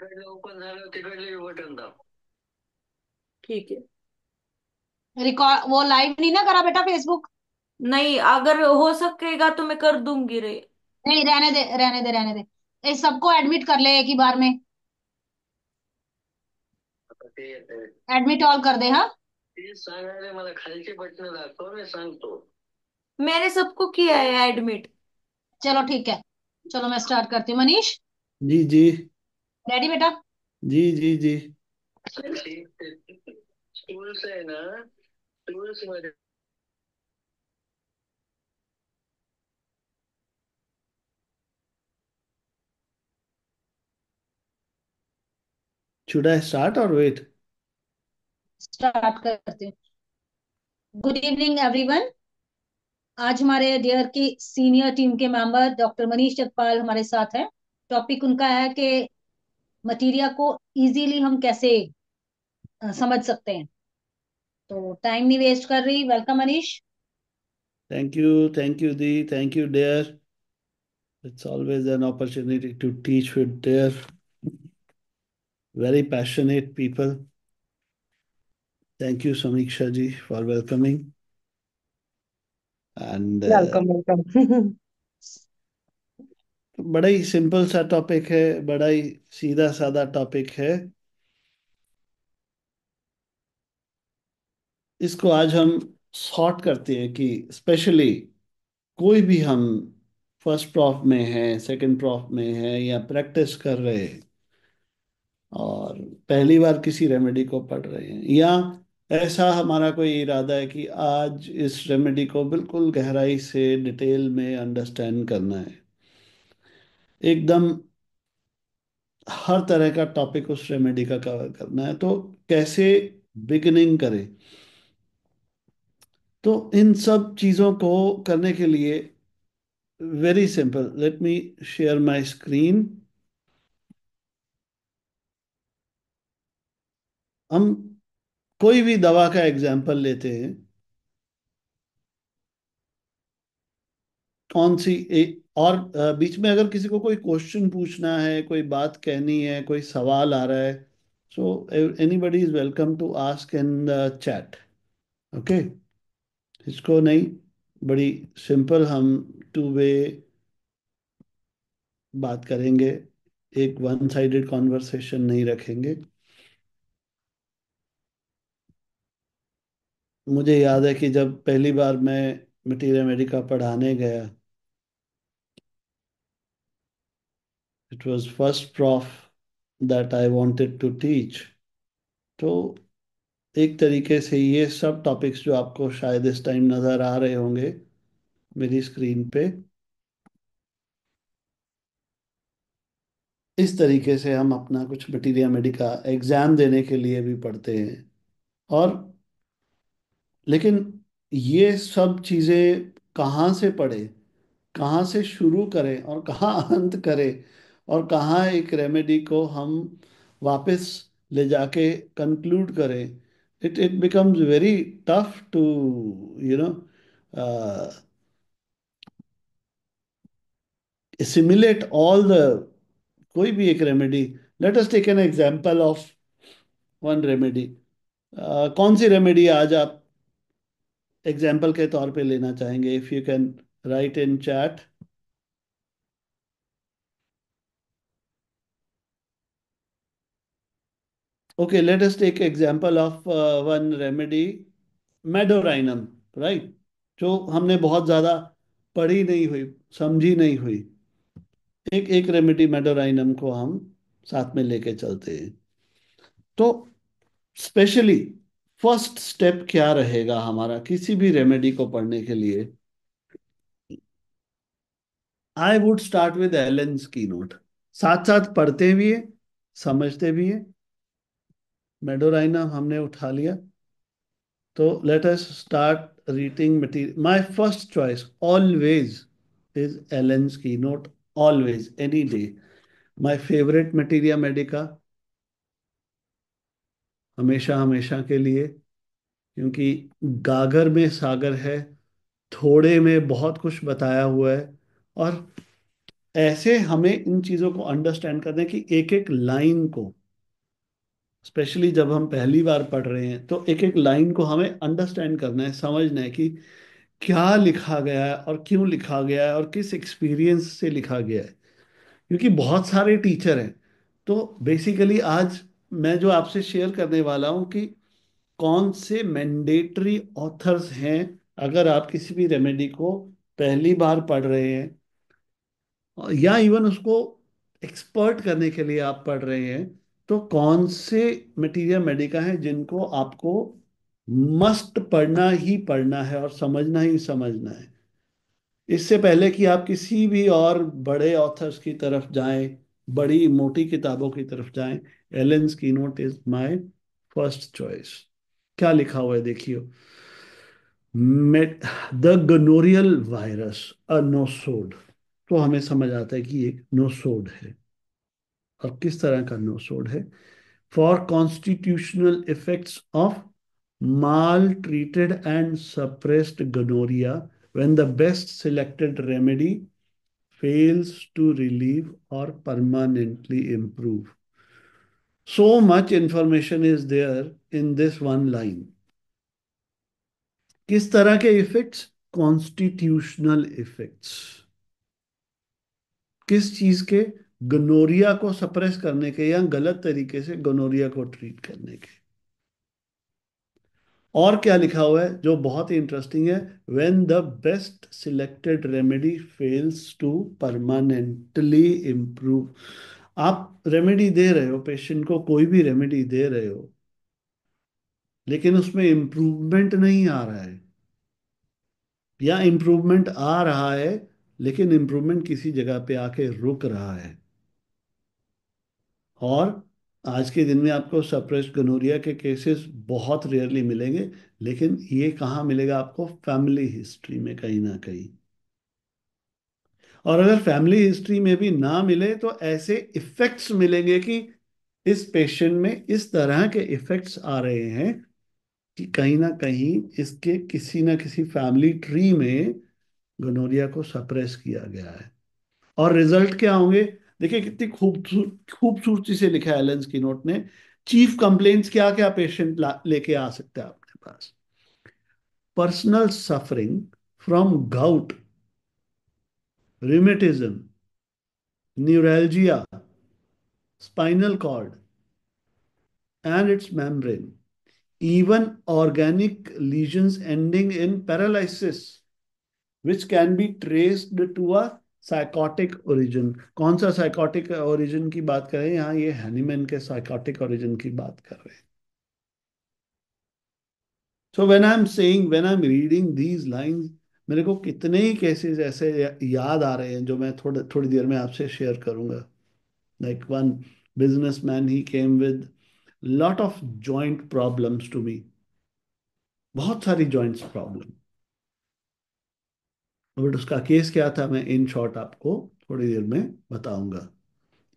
Open झालं तिकडले button दाब. ठीक है। रिकॉर्ड वो लाइव नहीं ना करा बेटा फेसबुक? नहीं, अगर हो सकेगा तो मैं कर दूंगी रे। नहीं, रहने दे रहने दे रहने दे, इस सबको एडमिट कर ले एक ही बार में। आता ते एडमिट ऑल कर दे, हाँ। ते सांगायला मला खालचे बटन दाखव मी सांगतो. मैंने सबको किया है एडमिट। चलो ठीक है, चलो मैं स्टार्ट करती हूँ। मनीष, जी जी। रेडी बेटा? जी जी जी। टूल्स आहे ना, टूल्स मध्ये Should I start or wait? Start करती हूँ। Good evening everyone. आज हमारे डियर की सीनियर टीम के मेंबर डॉक्टर मनीष जगपाल हमारे साथ हैं। टॉपिक उनका है कि मटीरिया को इजीली हम कैसे समझ सकते हैं। तो टाइम नहीं वेस्ट कर रही, welcome Manish. Thank you, Dee. Thank you, dear. It's always an opportunity to teach with dear, very passionate people. Thank you, Samiksha ji, for welcoming. And welcome welcome. बड़ा ही सिंपल सा टॉपिक है, बड़ा ही सीधा साधा topic है। इसको आज हम सॉर्ट करते हैं कि स्पेशली कोई भी हम फर्स्ट प्रॉफ में है, सेकंड प्रॉफ में है या प्रैक्टिस कर रहे हैं और पहली बार किसी रेमेडी को पढ़ रहे हैं, या ऐसा हमारा कोई इरादा है कि आज इस रेमेडी को बिल्कुल गहराई से डिटेल में अंडरस्टैंड करना है, एकदम हर तरह का टॉपिक उस रेमेडी का कवर करना है, तो कैसे बिगिनिंग करें। तो इन सब चीज़ों को करने के लिए very simple, let me share my screen. हम कोई भी दवा का एग्जाम्पल लेते हैं, कौन सी और बीच में अगर किसी को कोई क्वेश्चन पूछना है, कोई बात कहनी है, कोई सवाल आ रहा है, so anybody is welcome to ask in the chat. Okay, इसको नहीं, बड़ी सिंपल हम टू वे बात करेंगे, एक वन साइडेड कॉन्वर्सेशन नहीं रखेंगे। मुझे याद है कि जब पहली बार मैं मटीरियल मेडिका पढ़ाने गया, it was first prof that I wanted to teach. तो एक तरीके से ये सब टॉपिक्स जो आपको शायद इस टाइम नज़र आ रहे होंगे मेरी स्क्रीन पे, इस तरीके से हम अपना कुछ मटीरियल मेडिका एग्जाम देने के लिए भी पढ़ते हैं। और लेकिन ये सब चीज़ें कहाँ से पढ़े, कहाँ से शुरू करें और कहाँ अंत करें, और कहाँ एक रेमेडी को हम वापस ले जाके कंक्लूड करें, it it becomes very tough to you know assimilate all the कोई भी एक remedy. Let us take an example of one remedy. कौन सी रेमेडी आज आप एग्जांपल के तौर पे लेना चाहेंगे? If you can write in chat. Okay, let us take example of one remedy, medorrhinum, right, जो हमने बहुत ज्यादा पढ़ी नहीं हुई, समझी नहीं हुई। एक एक रेमेडी मेडोराइनम को हम साथ में लेके चलते हैं। तो स्पेशली फर्स्ट स्टेप क्या रहेगा हमारा किसी भी रेमेडी को पढ़ने के लिए? I would start with एलेन्स key note, साथ साथ पढ़ते भी है, समझते भी है। मेडोराइना हमने उठा लिया, तो let us start reading material. My first choice always is Allen's key note, always, any day, my favourite materia medica, हमेशा हमेशा के लिए। क्योंकि गागर में सागर है, थोड़े में बहुत कुछ बताया हुआ है, और ऐसे हमें इन चीजों को अंडरस्टैंड करना है कि एक एक लाइन को, स्पेशली जब हम पहली बार पढ़ रहे हैं, तो एक एक लाइन को हमें अंडरस्टैंड करना है, समझना है कि क्या लिखा गया है और क्यों लिखा गया है और किस एक्सपीरियंस से लिखा गया है। क्योंकि बहुत सारे टीचर हैं। तो बेसिकली आज मैं जो आपसे शेयर करने वाला हूं कि कौन से मैंडेटरी ऑथर्स हैं, अगर आप किसी भी रेमेडी को पहली बार पढ़ रहे हैं या इवन उसको एक्सपर्ट करने के लिए आप पढ़ रहे हैं, तो कौन से मटीरियल मेडिका हैं जिनको आपको मस्ट पढ़ना ही पढ़ना है और समझना ही समझना है, इससे पहले कि आप किसी भी और बड़े ऑथर्स की तरफ जाएं, बड़ी मोटी किताबों की तरफ जाएं। Allen's keynote is my first choice. क्या लिखा हुआ है देखिए। The gonorrhoeal virus, a nosode. तो हमें समझ आता है कि एक नोसोड है, और किस तरह का नोसोड है। For constitutional effects of maltreated and suppressed gonorrhea when the best selected remedy fails to relieve or permanently improve. So much information is there in this one line. किस तरह के इफेक्ट्स? Constitutional effects. किस चीज के? Gonorrhoea को suppress करने के या गलत तरीके से गनोरिया को ट्रीट करने के। और क्या लिखा हुआ है जो बहुत ही इंटरेस्टिंग है? When the best selected remedy fails to permanently improve. आप रेमेडी दे रहे हो पेशेंट को, कोई भी रेमेडी दे रहे हो, लेकिन उसमें इम्प्रूवमेंट नहीं आ रहा है, या इम्प्रूवमेंट आ रहा है लेकिन इम्प्रूवमेंट किसी जगह पे आके रुक रहा है। और आज के दिन में आपको सप्रेस्ड गनोरिया के केसेस बहुत रेयरली मिलेंगे, लेकिन ये कहाँ मिलेगा आपको? फैमिली हिस्ट्री में कहीं ना कहीं। और अगर फैमिली हिस्ट्री में भी ना मिले तो ऐसे इफेक्ट्स मिलेंगे कि इस पेशेंट में इस तरह के इफेक्ट्स आ रहे हैं कि कहीं ना कहीं इसके किसी ना किसी फैमिली ट्री में गनोरिया को सप्रेस किया गया है। और रिजल्ट क्या होंगे? देखिए कितनी खूबसूरती से लिखा है एलन स्कीनोट ने। चीफ कंप्लेंट्स क्या क्या पेशेंट लेके आ सकता है आपके पास? Personal suffering from gout, rheumatism, neuralgia, spinal cord and its membrane, even organic lesions ending in paralysis, which can be traced to a psychotic origin. कौन सा साइकोटिक ओरिजिन की बात कर रहे हैं यहाँ? ये हैनीमैन के साइकोटिक ओरिजिन की बात कर रहे हैं। So when I am saying, when I am reading these lines, मेरे को कितने ही केसेस ऐसे याद आ रहे हैं जो मैं थोड़ी थोड़ी देर में आपसे शेयर करूंगा। Like one businessman, he came with lot of joint problems to me, बहुत सारी joints problem। बट उसका केस क्या था मैं इन शॉर्ट आपको थोड़ी देर में बताऊंगा।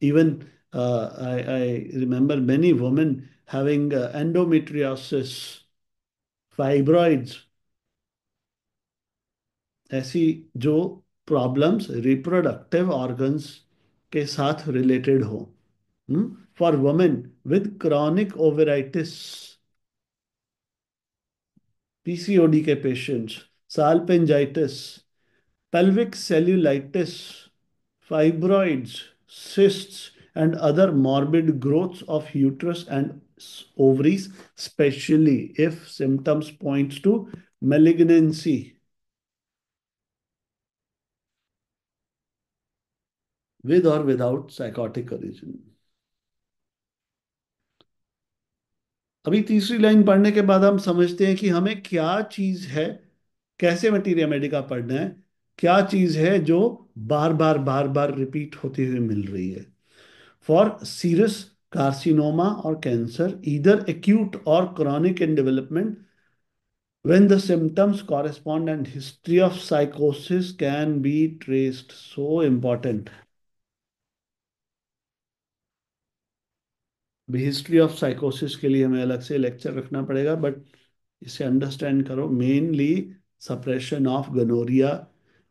Even I remember many women having endometriosis, fibroids, ऐसी जो प्रॉब्लम्स रिप्रोडक्टिव ऑर्गन्स के साथ रिलेटेड हो। For women with chronic ovaritis, PCOD के patients, salpingitis, pelvic cellulitis, fibroids, cysts, and other morbid growths of uterus and ovaries, especially if symptoms points to malignancy, with or without psychotic origin। अभी तीसरी line पढ़ने के बाद हम समझते हैं कि हमें क्या चीज है, कैसे मटीरिया मेडिका पढ़ना है, क्या चीज है जो बार बार रिपीट होती हुई मिल रही है। फॉर सीरस कार्सिनोमा और cancer, either acute or chronic in development, when the symptoms correspond and history of psychosis can be traced। So important। History of साइकोसिस के लिए हमें अलग से लेक्चर रखना पड़ेगा, बट इसे अंडरस्टैंड करो। Mainly suppression of gonorrhoea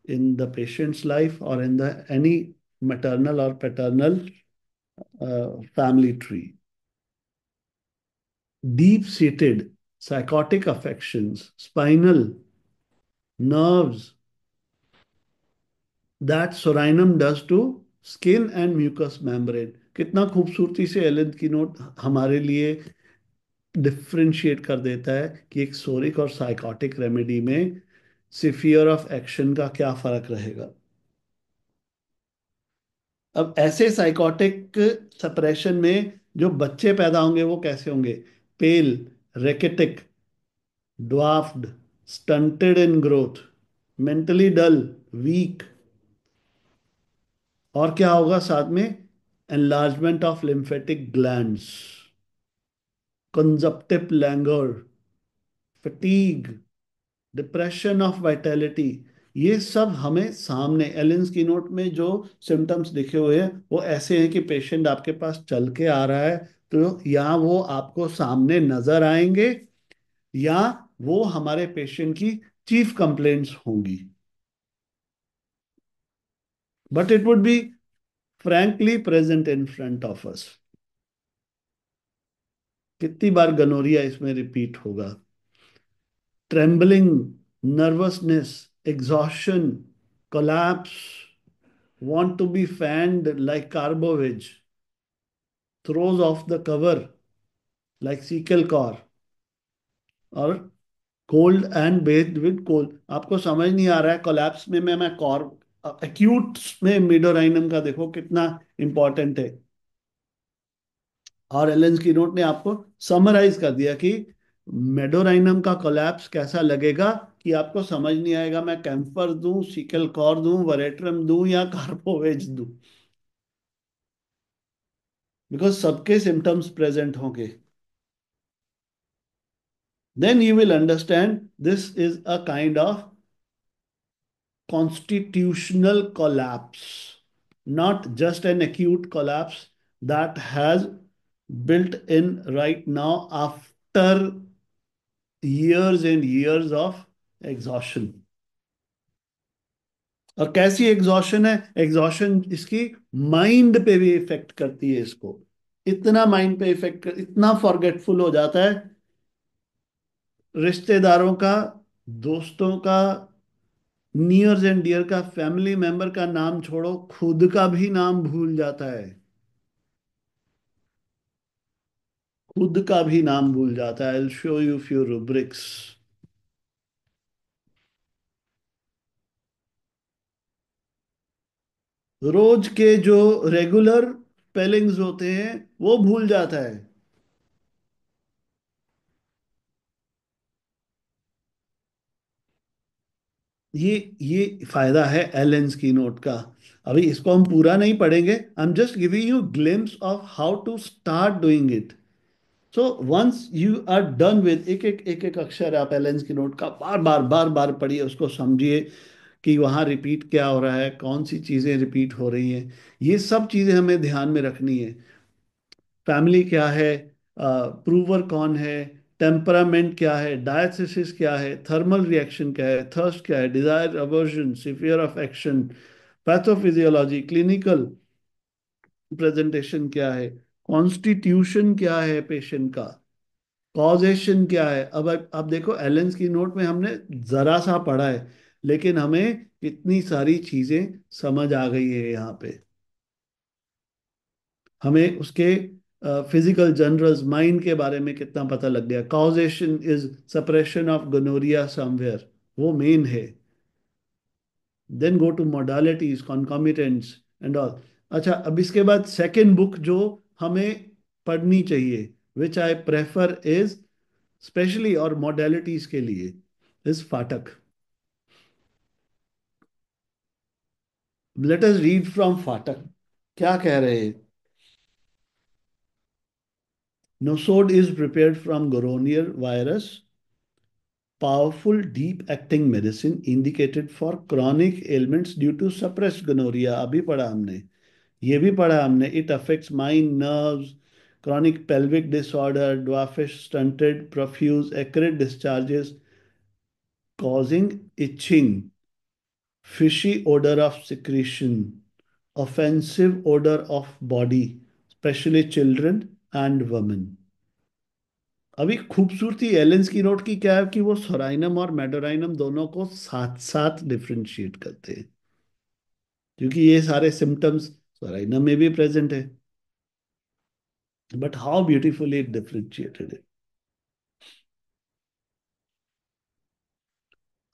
in the patients life और इन द एनी मैटरनल और paternal family tree, deep seated psychotic affections, spinal nerves that Sorinum does to skin and mucous membrane. कितना खूबसूरती से Elon की note हमारे लिए differentiate कर देता है कि एक सोरिक और साइकोटिक रेमेडी में सिफियर ऑफ एक्शन का क्या फर्क रहेगा। अब ऐसे साइकोटिक सप्रेशन में जो बच्चे पैदा होंगे वो कैसे होंगे? पेल, रेकेटिक, dwarfed, stunted in growth, mentally dull, weak। और क्या होगा साथ में? enlargement of lymphatic glands, consumptive languor, fatigue, depression of vitality। ये सब हमें सामने एलेन्स की नोट में जो सिम्टम्स लिखे हुए हैं वो ऐसे हैं कि पेशेंट आपके पास चल के आ रहा है तो या वो आपको सामने नजर आएंगे या वो हमारे पेशेंट की चीफ कंप्लेंट्स होंगी। But it would be frankly present in front of us। कितनी बार गनोरिया इसमें रिपीट होगा? Trembling, nervousness, exhaustion, collapse, want to be fanned like carbovage, throws off the cover like cecal core, और cold and based with cold. आपको समझ नहीं आ रहा है collapse में मैं कॉर एक्यूट में मिडोराइनम का देखो कितना इंपॉर्टेंट है। और एलेंस की नोट ने आपको समराइज कर दिया कि मेडोराइनम का कोलैप्स कैसा लगेगा कि आपको समझ नहीं आएगा मैं कैम्फर दूं, सीकल कॉर दूं, वरेट्रम दूं या कार्पोवेज दूं, बिकॉज सबके सिम्टम्स प्रेजेंट होंगे। Then you will understand this is a kind of constitutional collapse, not just an acute collapse that has built in right now after years and years of exhaustion। और कैसी exhaustion है? Exhaustion इसकी mind पे भी effect करती है इसको। इतना माइंड पे इफेक्ट कर, इतना फॉरगेटफुल हो जाता है, रिश्तेदारों का, दोस्तों का, नियर्स एंड डियर का, फैमिली मेंबर का नाम छोड़ो, खुद का भी नाम भूल जाता है। खुद का भी नाम भूल जाता है। I will show you few rubrics. रोज के जो रेगुलर स्पेलिंग्स होते हैं वो भूल जाता है। ये फायदा है एलेन्स की नोट का। अभी इसको हम पूरा नहीं पढ़ेंगे, I am just giving you glimpse of how to start doing it. So once you are done with एक एक अक्षर आप एलेन्स की नोट का बार बार पढ़िए, उसको समझिए कि वहाँ रिपीट क्या हो रहा है, कौन सी चीज़ें रिपीट हो रही हैं। ये सब चीज़ें हमें ध्यान में रखनी है। फैमिली क्या है, प्रूवर कौन है, टेम्परामेंट क्या है, डायथिसिस क्या है, थर्मल रिएक्शन क्या है, थर्स्ट क्या है, desire, aversion, sphere of action, pathophysiology, clinical presentation क्या है, कॉन्स्टिट्यूशन क्या है पेशेंट का, कॉजेशन क्या है। अब आप देखो एलेंस की नोट में हमने जरा सा पढ़ा है लेकिन हमें इतनी सारी चीजें समझ आ गई है यहाँ पे। हमें उसके फिजिकल जनरल्स, माइंड के बारे में कितना पता लग गया। Causation is suppression of gonorrhoea somewhere, वो मेन है। Then go to modalities, concomitants and all. अच्छा, अब इसके बाद सेकेंड बुक जो हमें पढ़नी चाहिए, विच आई प्रेफर इज स्पेशली और मोडालिटीज के लिए, इज फाटक। लेट अस रीड फ्रॉम फाटक। क्या कह रहे हैं? nosode is prepared from Goronier virus, powerful deep acting medicine indicated for chronic ailments due to suppressed gonorrhea। अभी पढ़ा हमने, ये भी पढ़ा हमने। It affects mind, nerves, chronic pelvic disorder, dwarfish, stunted, profuse, acrid discharges causing itching, fishy odor of secretion, offensive odor of body, especially children and women. अभी खूबसूरती एलेंस key note की क्या है कि वो सोराइनम और मेडोराइनम दोनों को साथ साथ डिफरेंशिएट करते हैं, क्योंकि ये सारे सिम्टम्स सोराइनम में भी प्रेजेंट है, but how beautifully it differentiated है।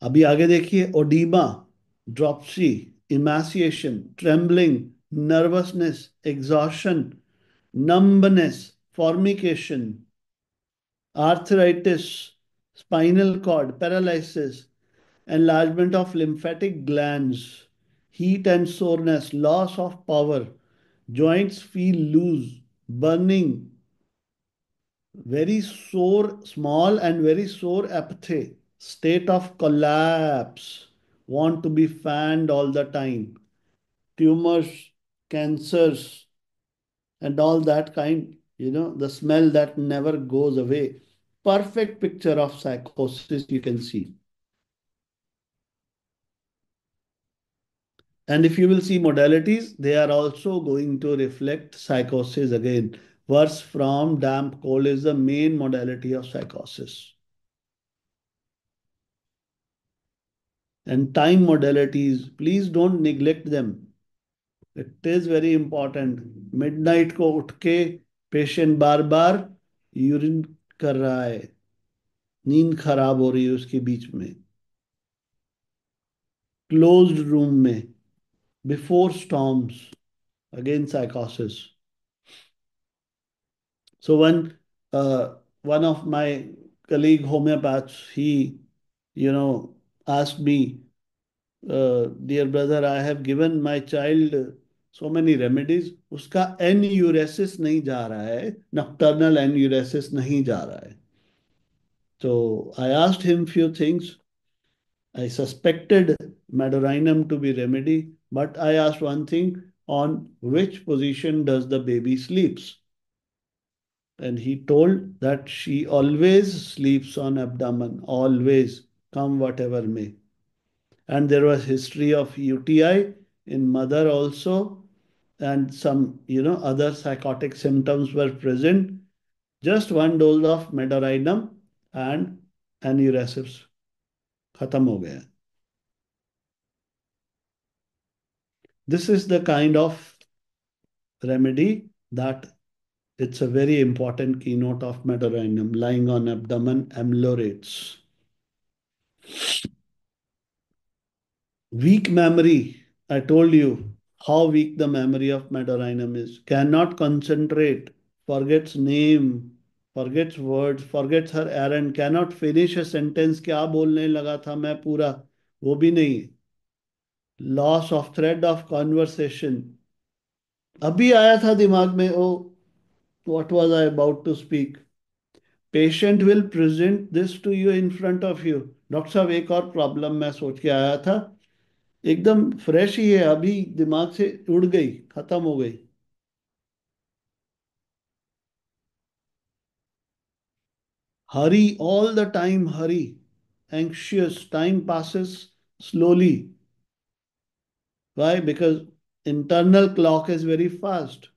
अभी आगे देखिए, oedema, dropsy, emaciation, trembling, nervousness, exhaustion, numbness, formication, arthritis, spinal cord, paralysis, enlargement of lymphatic glands, heat and soreness, loss of power, joints feel loose, burning, very sore, small and very sore apathy, state of collapse, want to be fanned all the time, tumors, cancers, and all that kind, the smell that never goes away. Perfect picture of psychosis you can see. And if you will see modalities, they are also going to reflect psychosis again. Worse from damp cold is the main modality of psychosis. And time modalities, please don't neglect them. It is very important. Midnight को उठ के patient बार बार urine कर रहा है, नींद खराब हो रही है उसके बीच में, क्लोज्ड रूम में, before storms, again psychosis. So one of my colleague homeopaths, he asked me, dear brother, I have given my child so many remedies, उसका एन्यूरेसिस नहीं जा रहा है, नॉक्टर्नल एन्यूरेसिस नहीं जा रहा है. So I asked him few things. I suspected Madorinum to be remedy, but I asked one thing, on which position does the baby sleeps? And he told that she always sleeps on abdomen, always, come whatever may. And there was history of UTI in mother also, and some, other psychotic symptoms were present. Just one dose of Madorinum and aneurysms खत्म हो गया. This is the kind of remedy that it's a very important keynote of Madorinum, lying on abdomen ameliorates. Weak memory. I told you how weak the memory of Madorinum is. Cannot concentrate, forgets name, forgets words, forgets her errand, cannot finish a sentence. क्या बोलने लगा था मैं पूरा, वो भी नहीं. Loss of thread of conversation. अभी आया था दिमाग में, ओ what was I about to speak? Patient will present this to you in front of you. Doctor साहब एक और प्रॉब्लम मैं सोच के आया था, एकदम फ्रेश ही है, अभी दिमाग से उड़ गई, खत्म हो गई. Hurry, all the time hurry, anxious, time passes slowly. Why? Because internal clock is very fast.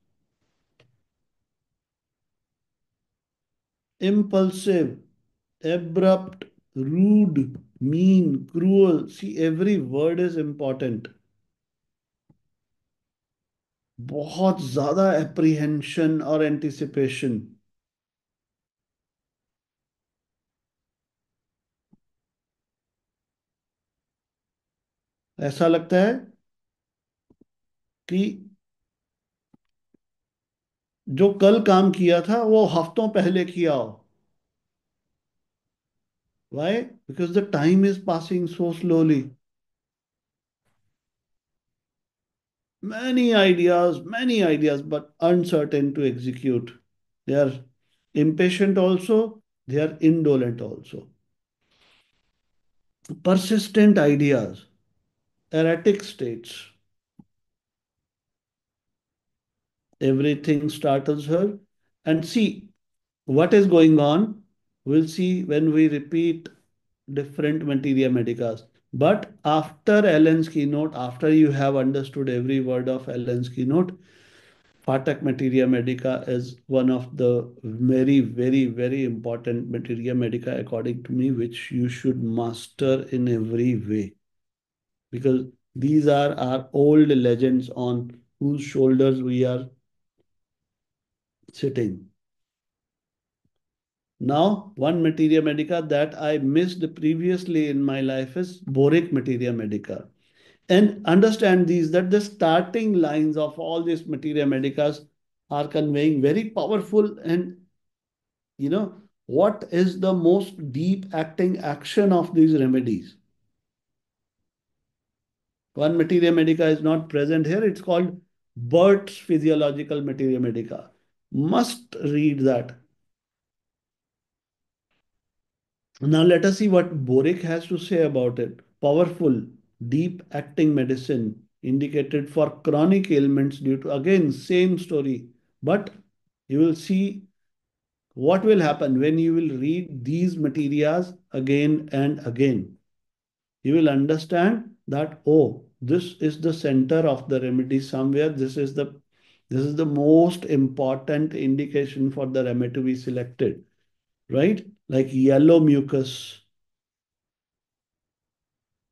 Impulsive, abrupt, rude, mean, cruel. See, every word is important. बहुत ज्यादा एप्रीहेंशन और एंटिसिपेशन. ऐसा लगता है कि जो कल काम किया था वो हफ्तों पहले किया हो. Why? Because the time is passing so slowly. Many ideas, but uncertain to execute. They are impatient also, they are indolent also. Persistent ideas, erratic states. Everything startles her. And see what is going on. We'll see when we repeat different materia medicas. But after Allen's keynote, after you have understood every word of Allen's keynote, Phatak Materia Medica is one of the very, very, very important Materia Medica, according to me, which you should master in every way. Because these are our old legends on whose shoulders we are sitting. Now, one Materia Medica that I missed previously in my life is Boric Materia Medica. And understand these that the starting lines of all these Materia Medicas are conveying very powerful and what is the most deep acting action of these remedies. One Materia Medica is not present here. It's called Burt's Physiological Materia Medica. Must read that. Now let us see what Boric has to say about it. Powerful, deep acting medicine indicated for chronic ailments due to, again, same story. But you will see what will happen when you will read these materials again and again. You will understand that, oh, this is the center of the remedy somewhere. This is the most important indication for the remedy to be selected, right? Like yellow mucus,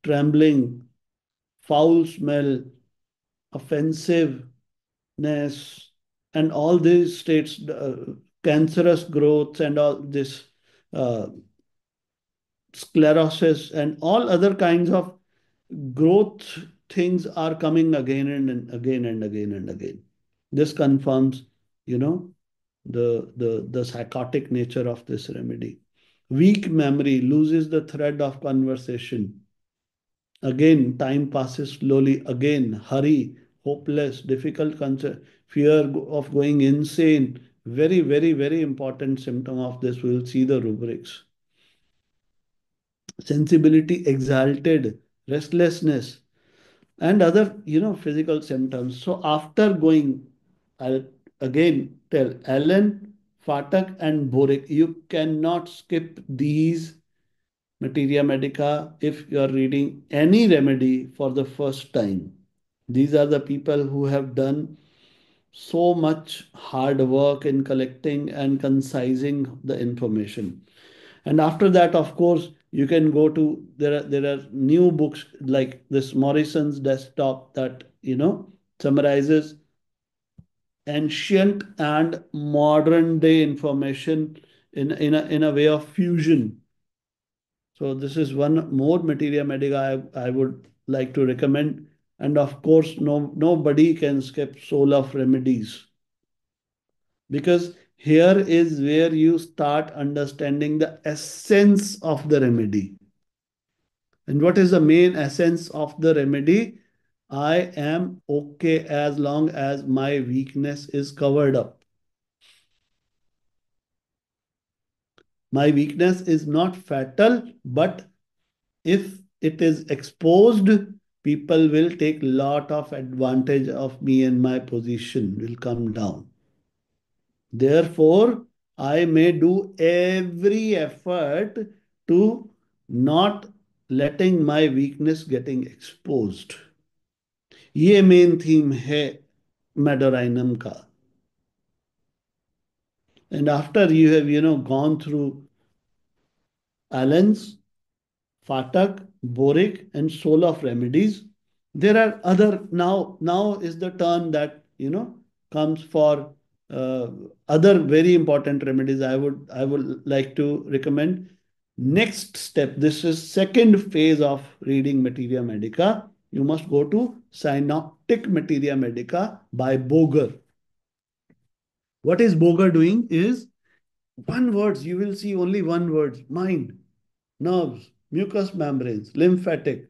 trembling, foul smell, offensiveness, and all these states, cancerous growths, and all this uh, sclerosis, and all other kinds of growth things are coming again and again and again and again. This confirms, you know, the psychotic nature of this remedy. Weak memory loses the thread of conversation. Again, time passes slowly. Again, hurry, hopeless, difficult fear of going insane. Very, very, very important symptom of this. We'll see the rubrics. Sensibility exalted, restlessness, and other, physical symptoms. So after going, I'll again tell Allen, Phatak, and Boric, you cannot skip these Materia Medica if you are reading any remedy for the first time. These are the people who have done so much hard work in collecting and concising the information. And after that, of course, you can go to there are new books like this Morrison's Desktop that summarizes ancient and modern day information in a way of fusion. So this is one more Materia Medica I would like to recommend. And of course, nobody can skip Soul of Remedies, because here is where you start understanding the essence of the remedy. And what is the main essence of the remedy? I am okay as long as my weakness is covered up. My weakness is not fatal, but if it is exposed, people will take lot of advantage of me, and my position will come down. Therefore, I may do every effort to not letting my weakness getting exposed. ये main theme है Madorinum का. And after you have gone through Allen's, Phatak, Boric, and Soul of Remedies, there are other, now is the turn that comes for uh, other very important remedies. I would like to recommend next step. This is second phase of reading Materia Medica. You must go to Synoptic Materia Medica by Boger. What is Boger doing is one words. You will see only one words: mind, nerves, mucous membranes, lymphatic,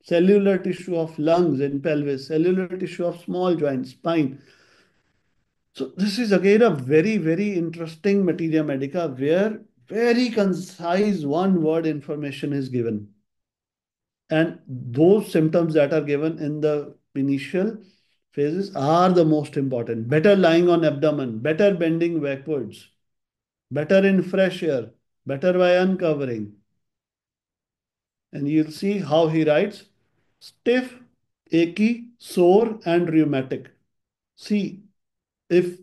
cellular tissue of lungs and pelvis, cellular tissue of small joints, spine. So this is again a very, very interesting Materia Medica where very concise one word information is given. And those symptoms that are given in the initial phases are the most important. Better lying on abdomen, better bending backwards, better in fresh air, better by uncovering. And you'll see how he writes: stiff, achy, sore, and rheumatic. See if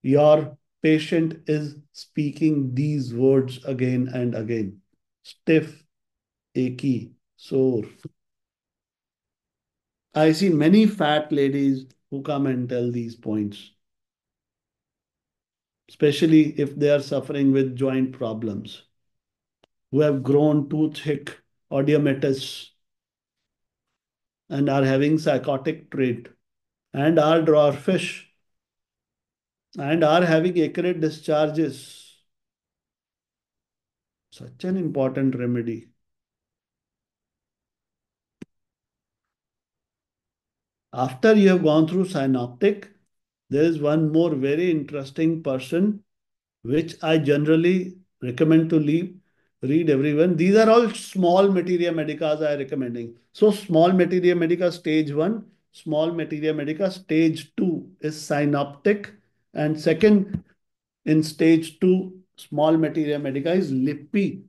your patient is speaking these words again and again: stiff, achy, sore. I see many fat ladies who come and tell these points, especially if they are suffering with joint problems, who have grown too thick osteomatis and are having psychotic trait and are dwarfish and are having accurate discharges. Such an important remedy. After you have gone through synoptic, there is one more very interesting person which I generally recommend to read everyone. These are all small materia medicas I am recommending. So small materia medica stage 1, small materia medica stage 2 is synoptic, and second in stage 2 small materia medica is Lippi.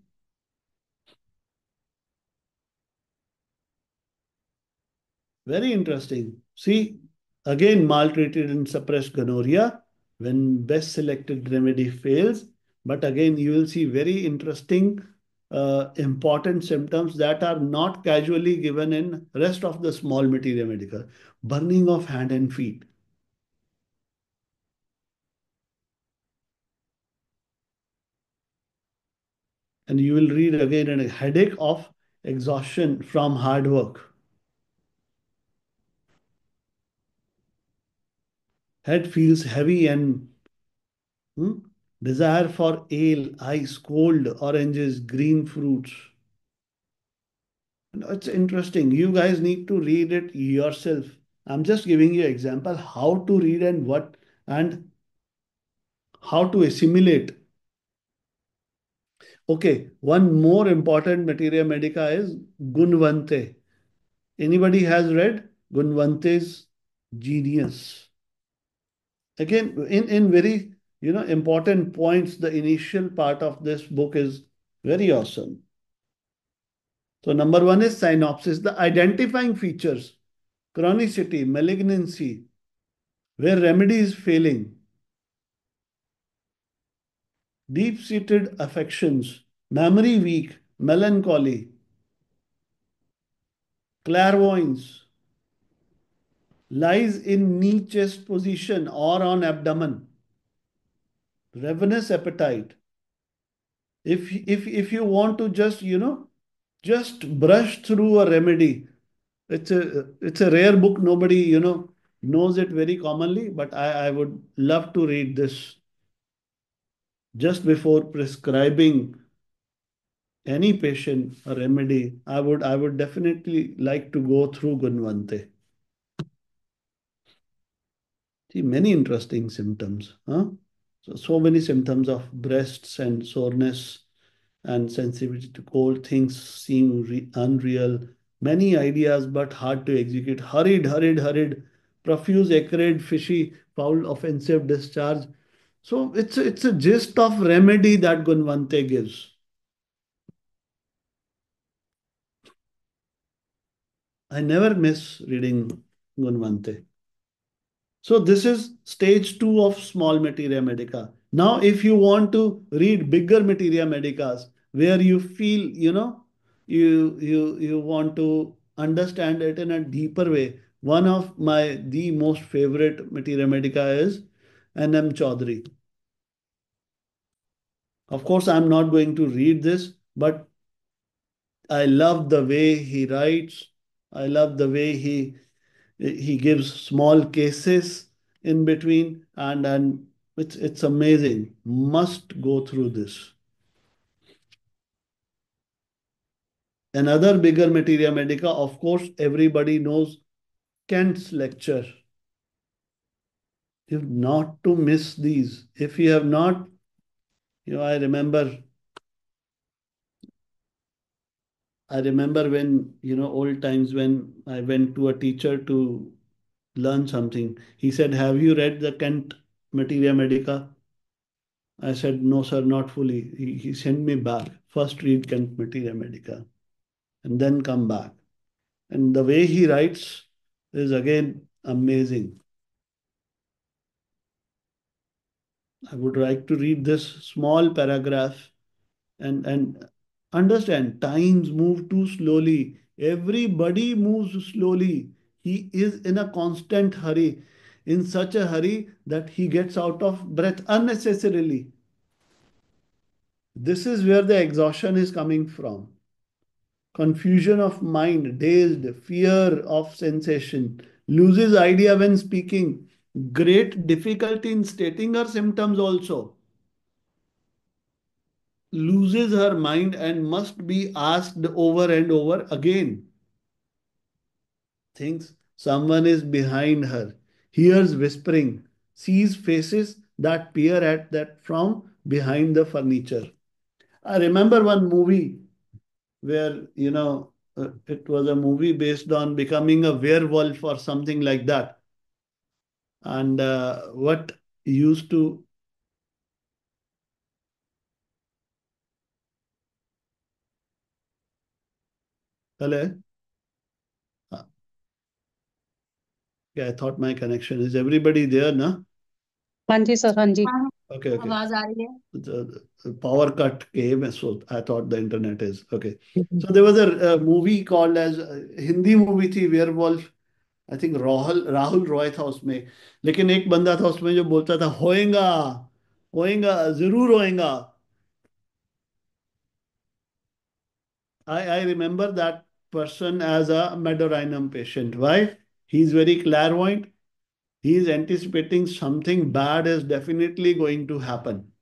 Very interesting. See, again, maltreated and suppressed gonorrhea when best selected remedy fails. But again, you will see very interesting, important symptoms that are not casually given in rest of the small materia medica. Burning of hand and feet. And you will read again a headache of exhaustion from hard work. Head feels heavy and desire for ale, ice, cold oranges, green fruits. It's interesting. You guys need to read it yourself. I'm just giving you example how to read and what and how to assimilate. Okay, one more important materia medica is Gunvante. Anybody has read Gunvante's Genius? Again, in very important points, the initial part of this book is very awesome. So number one is synopsis, the identifying features, chronicity, malignancy, where remedy is failing, deep-seated affections, memory weak, melancholy, clairvoyance, lies in knee chest position or on abdomen, ravenous appetite. If you want to just brush through a remedy, it's a rare book. Nobody knows it very commonly, but I would love to read this just before prescribing any patient a remedy. I would definitely like to go through Gunvante. See, many interesting symptoms, huh? So many symptoms of breasts and soreness and sensitivity to cold. Things seem unreal. Many ideas, but hard to execute. Hurried. Profuse, acrid, fishy, foul, offensive discharge. So it's a gist of remedy that Gunvante gives. I never miss reading Gunvante. So this is stage 2 of small materia medica. Now, if you want to read bigger materia medicas, where you feel, you want to understand it in a deeper way, one of the most favorite materia medica is N.M. Chaudhary. Of course, I'm not going to read this, but I love the way he writes. I love the way he gives small cases in between, and it's amazing. Must go through this. Another bigger materia medica, of course, everybody knows Kent's lecture. You have not to miss these. If you have not, I remember when, old times when I went to a teacher to learn something. He said, "Have you read the Kent Materia Medica?" I said, "No, sir, not fully." He sent me back. First read Kent Materia Medica. and then come back. And the way he writes is again amazing. I would like to read this small paragraph and understand times move too slowly. Everybody moves slowly. He is in a constant hurry, in such a hurry that he gets out of breath unnecessarily. This is where the exhaustion is coming from. Confusion of mind, dazed, fear of sensation, loses idea when speaking, great difficulty in stating her symptoms also, loses her mind and must be asked over and over again. Thinks someone is behind her, hears whispering, sees faces that peer at that from behind the furniture. I remember one movie where, it was a movie based on becoming a werewolf or something like that. And what used to, hello? Uh, Yeah, I thought my connection is everybody there, na? हाँ जी sir, हाँ जी, हाँ, Okay, okay. आवाज आ रही है। The power cut came, so I thought the internet is okay. So there was a movie called as Hindi movie थी werewolf. I think Rahul Rahul Roy था उसमें, लेकिन एक बंदा था उसमें जो बोलता था होएगा, होएगा, जरूर होएगा. I remember that person as a Medorinum patient. Why? He is very clairvoyant. He is anticipating something bad is definitely going to happen.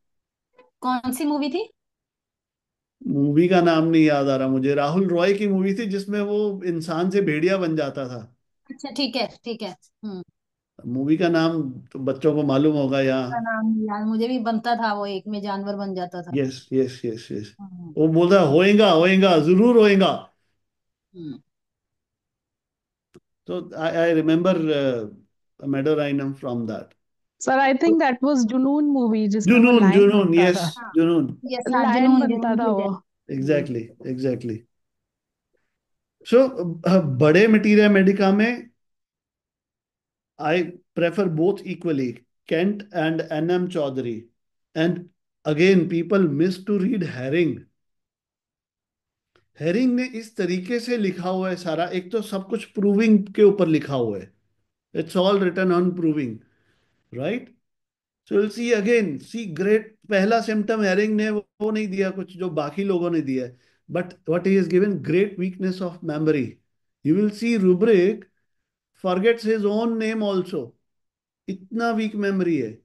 कौन सी मूवी थी? मूवी का नाम नहीं याद आ रहा मुझे. राहुल रॉय की मूवी थी जिसमें वो इंसान से भेड़िया बन जाता था. अच्छा ठीक है, ठीक है। मूवी का नाम तो बच्चों को मालूम होगा या. का नाम नहीं याद, मुझे भी बनता था वो, एक में जानवर बन जाता था। Yes yes yes yes. Hmm. वो बोलता है होएगा होएगा जरूर होएगा. Hmm. So I remember Medorinum from that. Sir I think that was Junoon movie जिसमें वो Junoon, लायन Junoon, बनता था। yes, हाँ, Junoon. यस, हाँ, लायन जुनून बनता जुनून था ठीक है। वो। Exactly, exactly. So बड़े मटीरिया मेडिका में I prefer both equally, Kent and N.M. Chaudhary. And again, people miss to read Herring. Herring ने इस तरीके से लिखा हुआ है सारा. एक तो सब कुछ प्रूविंग के ऊपर लिखा हुआ है. It's all written on proving, right? So will see again, see great. पहला सिम्टम हेरिंग ने वो नहीं दिया कुछ जो बाकी लोगों ने दिया है, but what he has given great weakness of memory. You will see rubric forgets his own name also. इतना वीक मेमोरी है,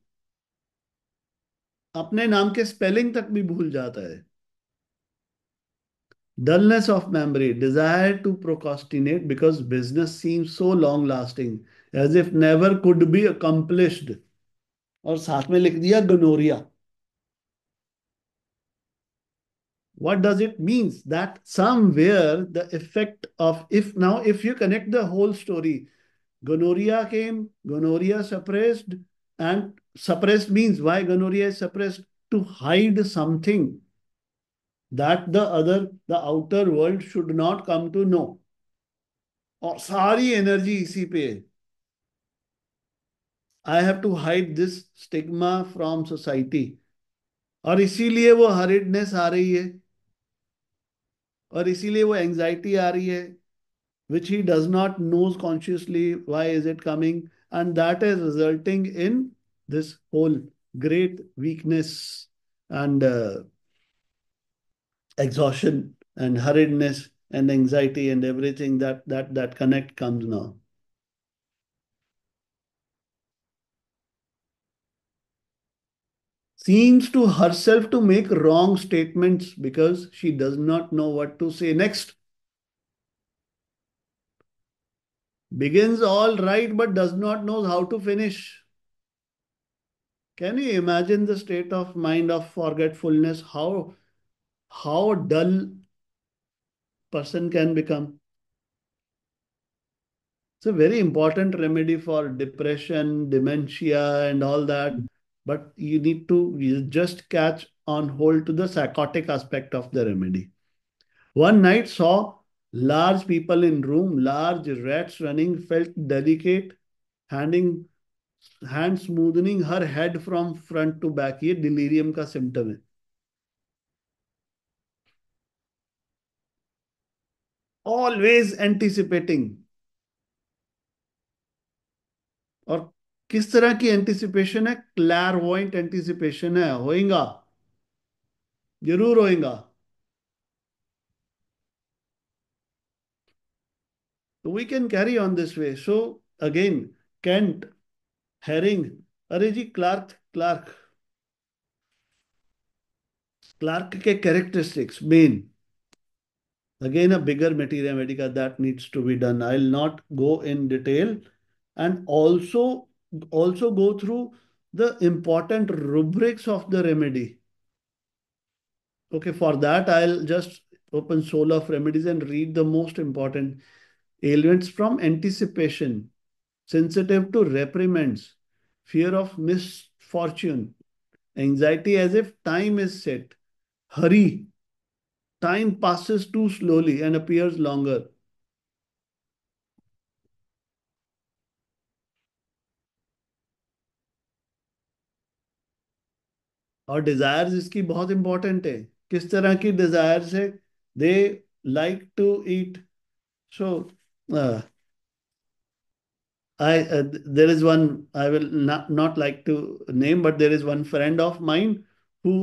अपने नाम के स्पेलिंग तक भी भूल जाता है. Dullness of memory, desire to procrastinate because business seems so long lasting, as if never could be accomplished. और साथ में लिख दिया gonorrhea. What does it means? That somewhere the effect of, if you connect the whole story, gonorrhea came, gonorrhea suppressed, and suppressed means why gonorrhea is suppressed? To hide something that the outer world should not come to know. और सारी energy इसी पे है. I have to hide this stigma from society. और इसीलिए वो हरिडनेस आ रही है, और इसीलिए वो एंजाइटी आ रही है, which he does not knows consciously why is it coming, and that is resulting in this whole great weakness and exhaustion and hurriedness and anxiety and everything that connect comes now. Seems to herself to make wrong statements because she does not know what to say next. Begins all right but does not know how to finish. Can you imagine the state of mind of forgetfulness? How dull person can become? It's a very important remedy for depression, dementia, and all that. But you just catch on hold to the psychotic aspect of the remedy. One night saw Large people in room, large rats running, felt delicate, handing hand smoothing her head from front to back. ये delirium का symptom है. Always anticipating. और किस तरह की anticipation है? क्लैरवॉइंट anticipation है. होएगा, जरूर होएगा. तो we can carry on this way. So again, Kent, Hering. अरे जी, क्लार्क, क्लार्क, क्लार्क के characteristics main. Again, a bigger materia medica that needs to be done. I'll not go in detail, and also go through the important rubrics of the remedy. Okay, for that I'll just open Soul of Remedies and read the most important ailments from anticipation, sensitive to reprimands, fear of misfortune, anxiety as if time is set, hurry, time passes too slowly and appears longer. और desires इसकी बहुत important है. किस तरह की desires है? They like to eat. So I there is one, I will not like to name, but there is one friend of mine who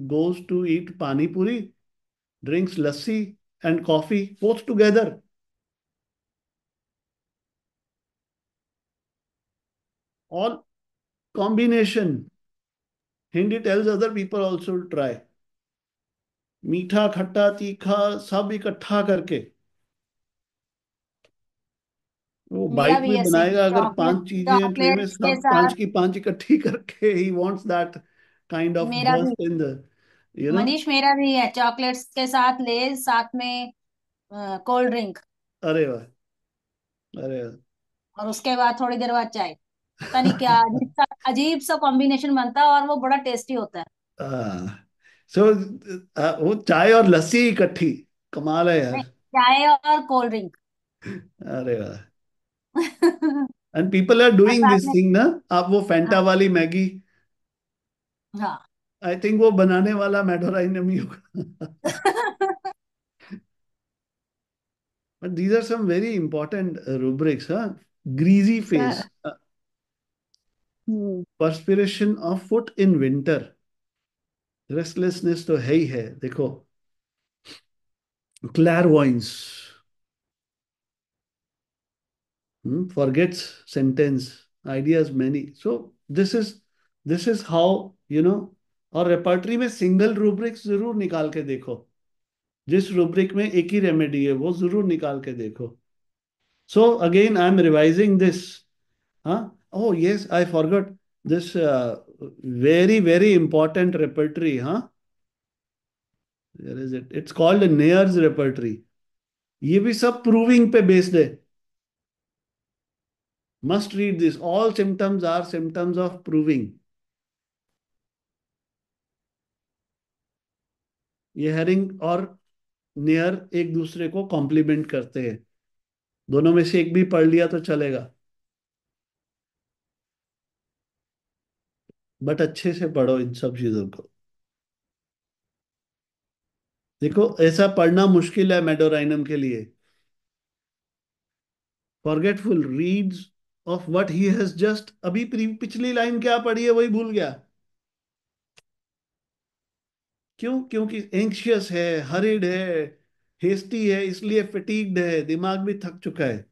goes to eat pani puri, drinks lassi and coffee both together. All combination. Hindi tells other people also to try. मीठा खट्टा तीखा सब इकट्ठा करके वो मेरा bite भी में ऐसे ही बनाएगा. अगर चॉकलेट 5 चीजें ट्रे में, चॉकलेट्स के सब पांच साथ। की पांच इकट्ठी करके ही wants that kind of मेरा भी, burst in the, you know. Manish, मेरा भी है चॉकलेट्स के साथ लेज, साथ में कोल्ड ड्रिंक, अरे वाह, अरे वाह. और उसके बाद थोड़ी देर बाद चाय। पता नहीं क्या अजीब सा कॉम्बिनेशन बनता है, और वो बड़ा टेस्टी होता है। सो वो चाय और लस्सी इकट्ठी, कमाल है नहीं, यार. चाय और कोल्ड ड्रिंक। अरे वाह. एंड पीपल आर और डूइंग साथ दिस में, थिंग ना. आप वो फैंटा हाँ वाली मैगी, हाँ। आई थिंक वो बनाने वाला मेडोराइनम ही होगा. But these are some very important rubrics, huh? Greasy Sir. face, Hmm. perspiration of foot in winter, restlessness तो है ही है. देखो, clairvoyance, forgets sentence, ideas many. So this is how, और रेपर्टरी में सिंगल रूब्रिक्स जरूर निकाल के देखो. जिस रूब्रिक में एक ही रेमेडी है वो जरूर निकाल के देखो. So again I am revising this. Huh? Oh, yes, I forgot this very, very important repertory, huh? Where is it? It's called a Nayer's repertory. ये भी सब proving पे based है. Must read this. All symptoms are symptoms of proving. ये herring और near एक दूसरे को कॉम्प्लीमेंट करते हैं. दोनों में से एक भी पढ़ लिया तो चलेगा, बट अच्छे से पढ़ो इन सब चीजों को. देखो, ऐसा पढ़ना मुश्किल है मेडोराइनम के लिए. Forgetful reads of what he has just, अभी पिछली लाइन क्या पढ़ी है वही भूल गया. क्यों? क्योंकि एंक्शियस है, हरिड है, हेस्टी है, इसलिए फिटीग्ड है, दिमाग भी थक चुका है.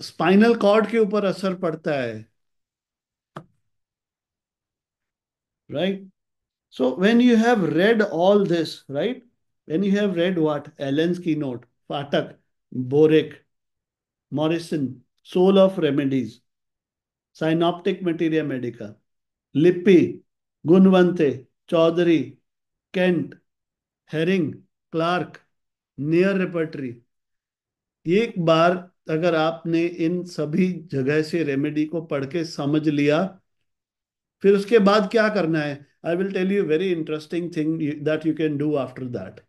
स्पाइनल कॉर्ड के ऊपर असर पड़ता है. Right. So when you have read all this, right, when you have read what, Allen's key note, Phatak, Boericke, Morrison, soul of remedies, synoptic materia medica, Lippe, Gunavante, Chaudhary, Kent, Hering, Clarke, Knerr repertory. एक बार अगर आपने इन सभी जगह से remedy को पढ़ के समझ लिया, फिर उसके बाद क्या करना है? I will tell you very interesting thing that you can do after that.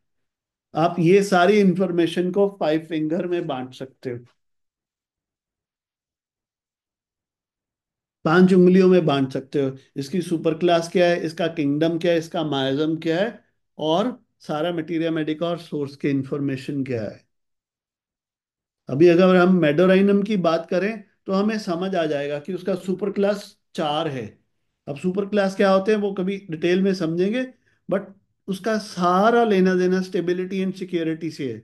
आप ये सारी इंफॉर्मेशन को 5 फिंगर में बांट सकते हो, 5 उंगलियों में बांट सकते हो। इसकी सुपर क्लास क्या है, इसका किंगडम क्या है, इसका माइजम क्या है, और सारा मटीरिया मेडिका और सोर्स के इंफॉर्मेशन क्या है। अभी अगर हम मेडोराइनम की बात करें तो हमें समझ आ जाएगा कि उसका सुपर क्लास 4 है। अब सुपर क्लास क्या होते हैं वो कभी डिटेल में समझेंगे, बट उसका सारा लेना देना स्टेबिलिटी एंड सिक्योरिटी से है।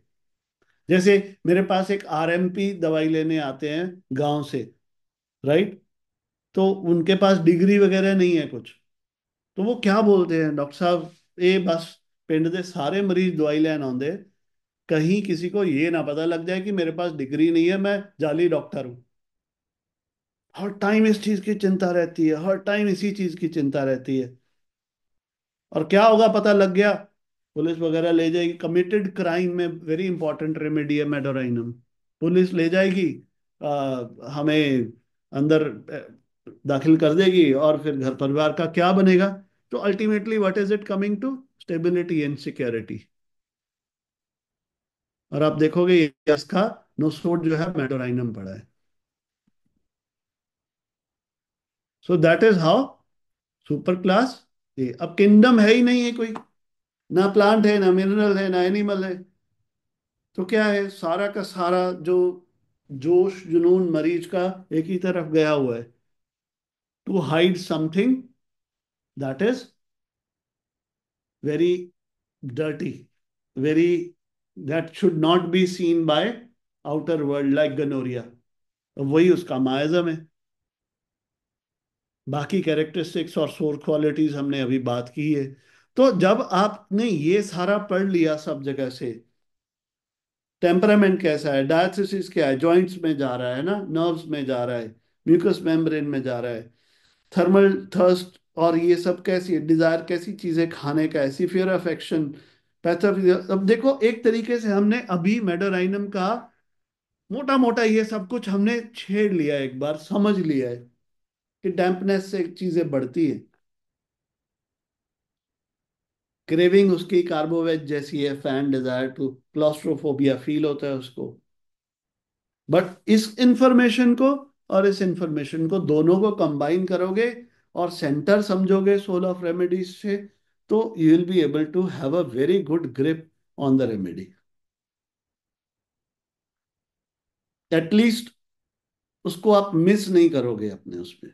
जैसे मेरे पास एक आरएमपी दवाई लेने आते हैं गांव से, राइट, तो उनके पास डिग्री वगैरह नहीं है कुछ, तो वो क्या बोलते हैं, डॉक्टर साहब ये बस पिंड दे सारे मरीज दवाई लेन आਉਂਦੇ, कहीं किसी को ये ना पता लग जाए कि मेरे पास डिग्री नहीं है, मैं जाली डॉक्टर हूँ। हर टाइम इस चीज की चिंता रहती है, हर टाइम इसी चीज की चिंता रहती है। और क्या होगा पता लग गया, पुलिस वगैरह ले जाएगी, कमिटेड क्राइम में वेरी इंपॉर्टेंट रेमेडी है मेडोराइनम। पुलिस ले जाएगी, हमें अंदर दाखिल कर देगी, और फिर घर परिवार का क्या बनेगा। तो ultimately what is it coming to, stability and security. और आप देखोगे इसका नोसोड जो है मेडोराइनम पड़ा है। सो that is how super class ए। अब किंगडम है ही नहीं है कोई, ना प्लांट है, ना मिनरल है, ना एनिमल है, तो क्या है, सारा का सारा जो जोश जुनून मरीज का एक ही तरफ गया हुआ है, to hide something that is very dirty, very, that should not be seen by outer world like gonorrhoea. वही उसका मायज़म है। बाकी कैरेक्टरिस्टिक्स और सोर्स क्वालिटीज हमने अभी बात की है। तो जब आपने ये सारा पढ़ लिया सब जगह से, टेम्परामेंट कैसा है, डायथिसिस क्या है, जॉइंट्स में जा रहा है ना, नर्व्स में जा रहा है, म्यूकस मेम्ब्रेन में जा रहा है, थर्मल थर्स्ट और ये सब कैसी है, डिजायर कैसी चीजें खाने का है, सिवियर अफेक्शन, पैथोफिजिया। अब देखो एक तरीके से हमने अभी मेडोराइनम का मोटा मोटा ये सब कुछ हमने छेड़ लिया है, एक बार समझ लिया है कि डैम्पनेस से चीजें बढ़ती है, क्रेविंग उसकी कार्बोवेज जैसी है, fan desire too, claustrophobia feel होता है उसको। बट इस इंफॉर्मेशन को और इस इंफॉर्मेशन को दोनों को कंबाइन करोगे और सेंटर समझोगे सोल ऑफ रेमेडीज से, तो you will be able to have a very good grip on the remedy. At least उसको आप मिस नहीं करोगे अपने उसमें।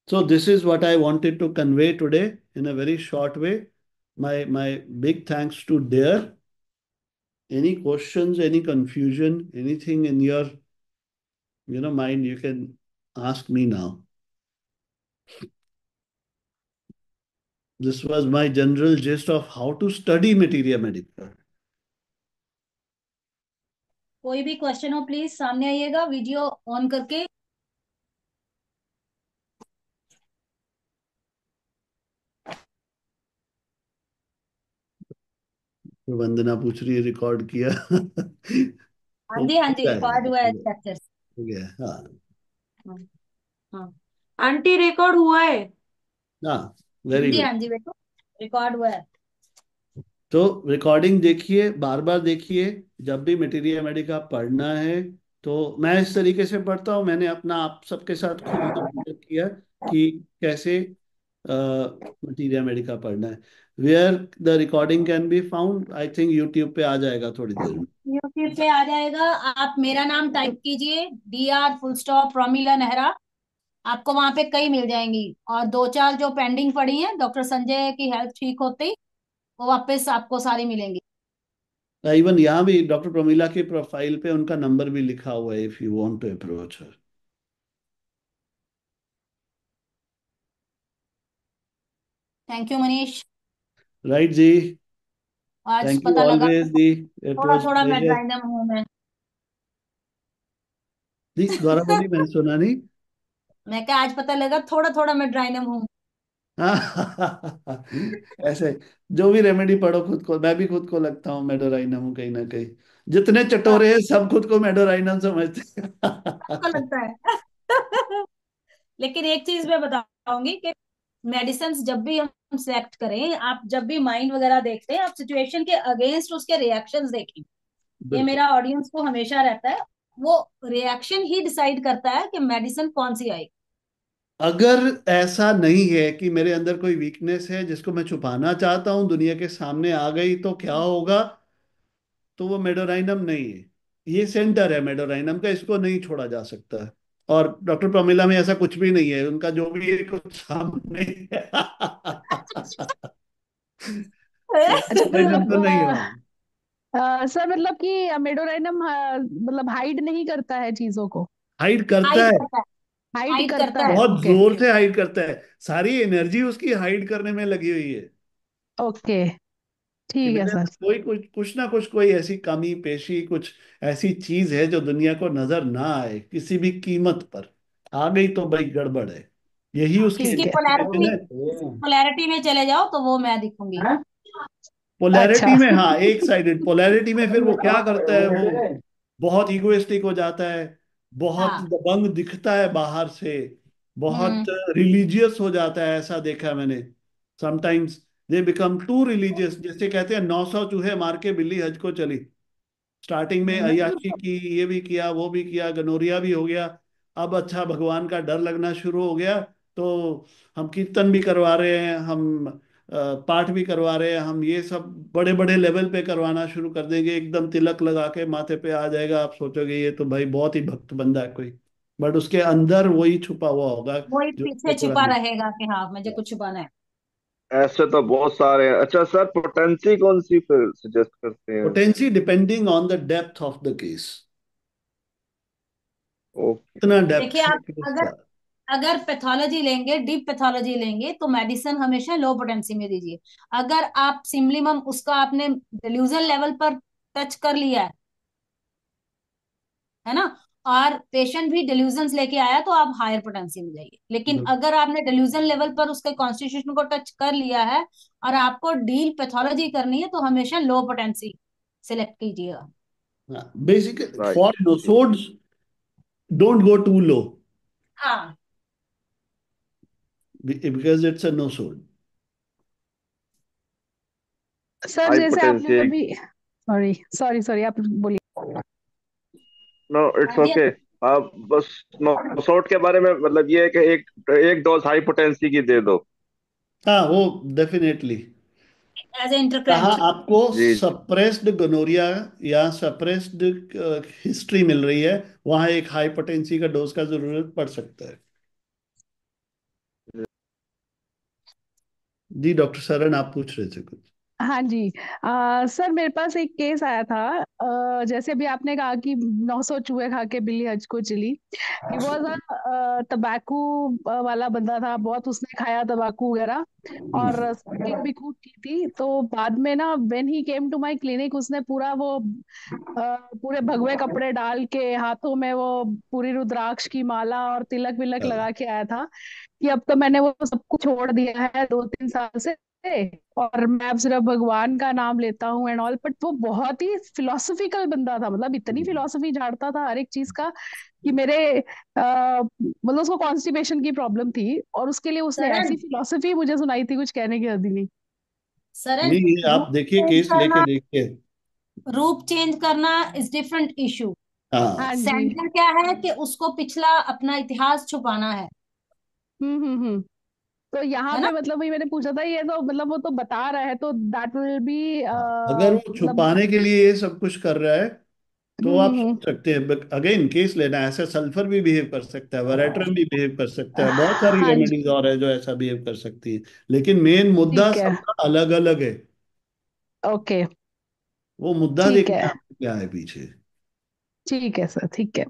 So this is what I wanted to convey today in a very short way. My big thanks to Dare. Any questions, any confusion, anything in your mind, you can ask me now. This was my general gist of how to study Materia Medica. कोई भी question हो please सामने आइएगा video on करके। तो वंदना पूछ रही है रिकॉर्ड किया। हाँ हो जी, हाँ जी, गया है, रिकॉर्ड हुआ है लेक्चर। हो गया है, हाँ। हाँ हाँ। आंटी रिकॉर्ड हुआ है। हाँ, हाँ वेरी जी, गुड। हाँ जी बेटो, रिकॉर्ड हुआ है। तो रिकॉर्डिंग देखिए, बार बार देखिए, जब भी मटेरिया मेडिका पढ़ना है। तो मैं इस तरीके से पढ़ता हूँ, मैंने अपना आप सबके साथ खुद ही डिस्कस किया कि कैसे मटेरिया मेडिका पढ़ना है। Where the recording can be found, I think YouTube पे आ जाएगा थोड़ी देर में। यूट्यूब पे आ जाएगा, आप मेरा नाम टाइप कीजिए, DR full stop Pramila Nehra, आपको वहां पे कई मिल जाएंगी। और दो चार जो पेंडिंग पड़ी हैं, डॉक्टर संजय की हेल्थ ठीक होते ही वो वापस आपको सारी मिलेंगी। इवन यहाँ भी डॉक्टर प्रमीला की प्रोफाइल पे उनका नंबर भी लिखा हुआ है, if you want to approach her. Thank you Manish, right ji. आज थैंक यू पता लगा ऑलवेज दी, इट थोड़ा वाज थोड़ा प्लेजर। मेड्राइनम हूँ मैं। जी दोबारा बोली, मैंने सुना नहीं। मैं क्या, आज पता लगा थोड़ा थोड़ा मेड्राइनम हूँ। ऐसे जो भी रेमेडी पढ़ो खुद को, मैं भी खुद को लगता हूँ मेडोराइनम हूँ कहीं ना कहीं। जितने चटोरे हैं सब खुद को मेडोराइनम समझते आपको हैं। लगता है। लेकिन एक चीज मैं बताऊंगी कि मेडिसिन जब भी हम सेलेक्ट करें, आप जब भी माइंड वगैरह देखते हैं, आप सिचुएशन के अगेंस्ट उसके रिएक्शंस देखें। ये बिल्कुल। मेरा ऑडियंस को हमेशा रहता है, वो रिएक्शन ही डिसाइड करता है कि मेडिसिन कौन सी आएगी। अगर ऐसा नहीं है कि मेरे अंदर कोई वीकनेस है जिसको मैं छुपाना चाहता हूं, दुनिया के सामने आ गई तो क्या होगा, तो वो मेडोराइनम नहीं है। ये सेंटर है मेडोराइनम का, इसको नहीं छोड़ा जा सकता है। और डॉक्टर प्रमिला में ऐसा कुछ भी नहीं है, उनका जो भी है कुछ सामने है। अच्छा मेडोराइनम तो मतलब नहीं है। सर मतलब कि मेडोराइनम मतलब हाइड नहीं करता है चीजों को। हाइड करता हाइड है, करता है। हाइड हाइड करता करता है। है, बहुत ओके। जोर से हाइड करता है। सारी एनर्जी उसकी हाइड करने में लगी हुई है ओके, कि ठीक है मेरे सर। अंदर कोई कुछ कुछ ना कुछ, कोई ऐसी कमी पेशी, कुछ ऐसी चीज है जो दुनिया को नजर ना आए किसी भी कीमत पर। आ गई तो भाई गड़बड़ है। यही उसकी ठीक इसकी है। इमेजिनेशन पोलैरिटी, है। पोलैरिटी में चले जाओ तो वो मैं दिखूंगी। अच्छा। पोलैरिटी में, हाँ, एक साइडेड पोलैरिटी में फिर वो क्या करता है, वो बहुत इगोइस्टिक हो जाता है, बहुत हाँ। दबंग दिखता है बाहर से, बहुत हम्म। रिलीजियस हो जाता है। ऐसा देखा है मैंने। Sometimes they become too religious, जैसे कहते हैं 900 चूहे मार के बिल्ली हज को चली। स्टार्टिंग में अय्याशी की, ये भी किया वो भी किया, गनोरिया भी हो गया। अब अच्छा भगवान का डर लगना शुरू हो गया, तो हम कीर्तन भी करवा रहे हैं, हम पाठ भी करवा रहे हैं, हम ये सब बड़े बड़े लेवल पे करवाना शुरू कर देंगे। एकदम तिलक लगा के माथे पे आ जाएगा, आप सोचोगे ये तो भाई बहुत ही भक्त बंदा है कोई। बट उसके अंदर वही छुपा हुआ होगा वही जो पीछे उसको पूरा छिपा नहीं। रहेगा कि हाँ मुझे कुछ छुपाना है। ऐसे तो बहुत सारे हैं। अच्छा सर, पोटेंसी कौन सी फिर सजेस्ट करते हैं? Potency depending on the depth of the case. Okay. इतना डेप्थ देखिए है आप केस अगर का। अगर पैथोलॉजी लेंगे, डीप पैथोलॉजी लेंगे, तो मेडिसिन हमेशा लो पोटेंसी में दीजिए। अगर आप सिम्पलीमम उसका आपने डिल्यूजन लेवल पर टच कर लिया है ना, और पेशेंट भी डिल्यूजन्स लेके आया, तो आप हायर पोटेंसी में जाइए। लेकिन बिल्कुल। अगर आपने डिल्यूजन लेवल पर उसके कॉन्स्टिट्यूशन को टच कर लिया है और आपको डील पैथोलॉजी करनी है, तो हमेशा लो पोटेंसी सिलेक्ट कीजिएगा। Basically for right. nosodes, don't go too low हाँ। because it's a nosode. Sir high जैसे आपने पोटेंसी। अभी, सॉरी सॉरी सॉरी, आप बोलिए। नो, हाँ इट्स जी। ओके। आप बस नोसोट के बारे में मतलब ये है कि एक एक डोज हाई पोटेंसी की दे दो। हाँ, वो डेफिनेटली। एज ए जहाँ इंटरक्रेंट। आपको जी जी। सप्रेस्ड गोनोरिया या सप्रेस्ड हिस्ट्री मिल रही है, वहाँ एक हाई पोटेंसी का डोज का जरूरत पड़ सकता है। जी डॉक्टर सरन, आप पूछ रहे थे कुछ। हाँ जी। सर मेरे पास एक केस आया था। जैसे अभी आपने कहा कि 900 चूहे खा के बिल्ली हज को चली। ही वॉज अ तंबाकू वाला बंदा था, बहुत उसने खाया तंबाकू वगैरह, और स्मोकिंग भी खूब की थी। तो बाद में ना, when he came to my clinic, उसने पूरा वो पूरे भगवे कपड़े डाल के, हाथों में वो पूरी रुद्राक्ष की माला और तिलक विलक हाँ, लगा के आया था कि अब तो मैंने वो सब कुछ छोड़ दिया है 2-3 साल से, और मैं अब सिर्फ भगवान का नाम लेता हूँ एंड ऑल। बट वो बहुत ही फिलोसफिकल बंदा था, मतलब इतनी फिलोसफी झाड़ता था हर एक चीज का कि मेरे मतलब उसको कॉन्स्टिपेशन की प्रॉब्लम थी, और उसके लिए उसने सरन, ऐसी फिलोसफी मुझे सुनाई थी, कुछ कहने की हद ही नहीं। सरन, नहीं, ये आप रूप देखिए, चेंज केस लेके करना, देखिए। रूप चेंज करना इज डिफरेंट इशू। हाँ हाँ, जी। सेंटर क्या है कि उसको पिछला अपना इतिहास छुपाना है। हम्म। तो यहाँ है ना। पे मतलब वही मैंने पूछा था, ये तो मतलब वो तो बता रहा है, तो दैट विल बी हाँ, अगर वो मतलब। छुपाने के लिए ये सब कुछ कर रहा है तो आप हम्म। सोच सकते हैं। अगेन केस लेना है, ऐसे सल्फर भी बिहेव कर सकता है, वेरेट्रम भी बिहेव कर सकता है, बहुत सारी हाँ जी। रेमेडीज और है जो ऐसा बिहेव कर सकती है। लेकिन मेन मुद्दा ठीक है। सबका अलग अलग है। ओके। वो मुद्दा ठीक देखना है। है आपको क्या है पीछे। ठीक है सर, ठीक है।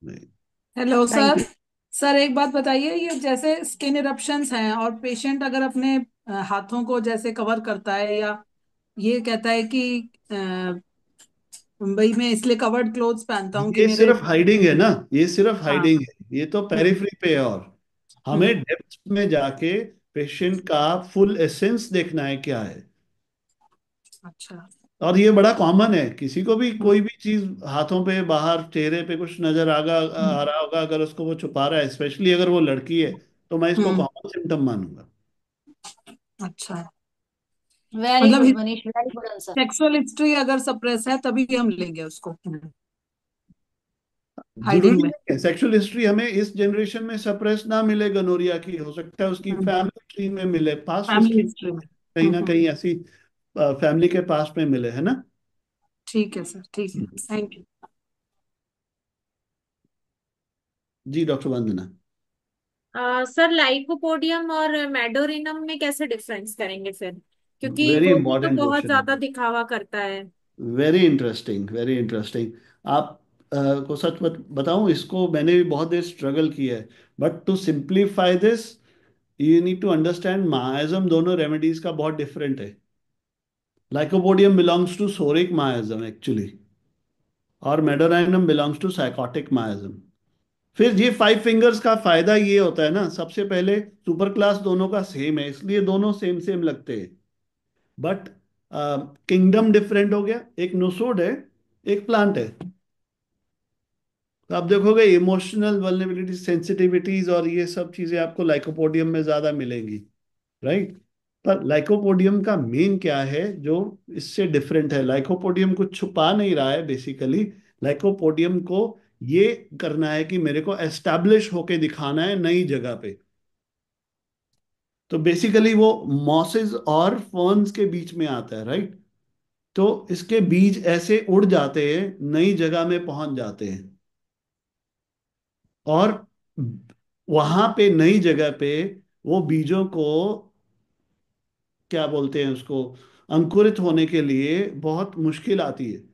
नहीं। Hello thank sir. You. Sir एक बात बताइए, ये जैसे स्किन इरप्शंस हैं और पेशेंट अगर अपने हाथों को जैसे कवर करता है, या ये कहता है कि भाई मैं इसलिए कवर्ड क्लोथ्स पहनता हूँ कि ये मेरे। सिर्फ हाइडिंग है ना, ये सिर्फ हाँ। हाइडिंग है, ये तो हम्म। पेरिफेरी पे है। और हमें हम्म। डेप्थ में जाके पेशेंट का फुल एसेंस देखना है क्या है। अच्छा। और ये बड़ा कॉमन है, किसी को भी हम्म। कोई भी चीज हाथों पे, बाहर चेहरे पे कुछ नजर हम्म। आ रहा होगा, अगर उसको वो छुपा रहा है, स्पेशली अगर वो लड़की है, तो मैं इसको हम्म। कॉमन सिम्टम मानूंगा। अच्छा, वेरी मतलब good Manish, very good answer. Sexual history अगर सप्रेस है तभी हम लेंगे उसको हाइडिंग जरूरी में। नहीं है सेक्सुअल हिस्ट्री हमें इस जनरेशन में सप्रेस ना मिले, गनोरिया की हो सकता है उसकी फैमिली ट्री में मिले, पास्ट फैमिली हिस्ट्री हिस्ट्री में। कहीं ना कहीं ऐसी फैमिली के पास में मिले, है ना। ठीक है सर, ठीक है, थैंक यू। जी डॉक्टर वंदना। सर लाइकोपोडियम और मेडोरिनम में कैसे डिफरेंस करेंगे फिर, क्योंकि वेरी वो भी तो इंपॉर्टेंट बहुत ज्यादा क्वेश्चन। दिखावा करता है। Very interesting, very interesting. आप को सच बताऊं, इसको मैंने भी बहुत देर स्ट्रगल किया है, but to simplify this you need to understand miasm दोनों रेमेडीज का बहुत डिफरेंट है। Lycopodium belongs to psoric miasm actually, और Medorrhinum belongs to sycotic miasm. फिर ये फाइव फिंगर्स का फायदा ये होता है ना, सबसे पहले सुपर क्लास दोनों का सेम है, इसलिए दोनों सेम सेम लगते हैं, बट किंगडम डिफरेंट हो गया। एक नोसोड है, एक प्लांट है। तो आप देखोगे इमोशनल वल्नरेबिलिटी, सेंसिटिविटीज और ये सब चीजें आपको लाइकोपोडियम में ज्यादा मिलेंगी, राइट। पर लाइकोपोडियम का मेन क्या है जो इससे डिफरेंट है, लाइकोपोडियम कुछ छुपा नहीं रहा है बेसिकली। लाइकोपोडियम को ये करना है कि मेरे को एस्टैब्लिश होके दिखाना है नई जगह पे। तो बेसिकली वो मॉसेस और फर्न्स के बीच में आता है, राइट। तो इसके बीज ऐसे उड़ जाते हैं, नई जगह में पहुंच जाते हैं, और वहां पे नई जगह पे वो बीजों को क्या बोलते हैं उसको, अंकुरित होने के लिए बहुत मुश्किल आती है।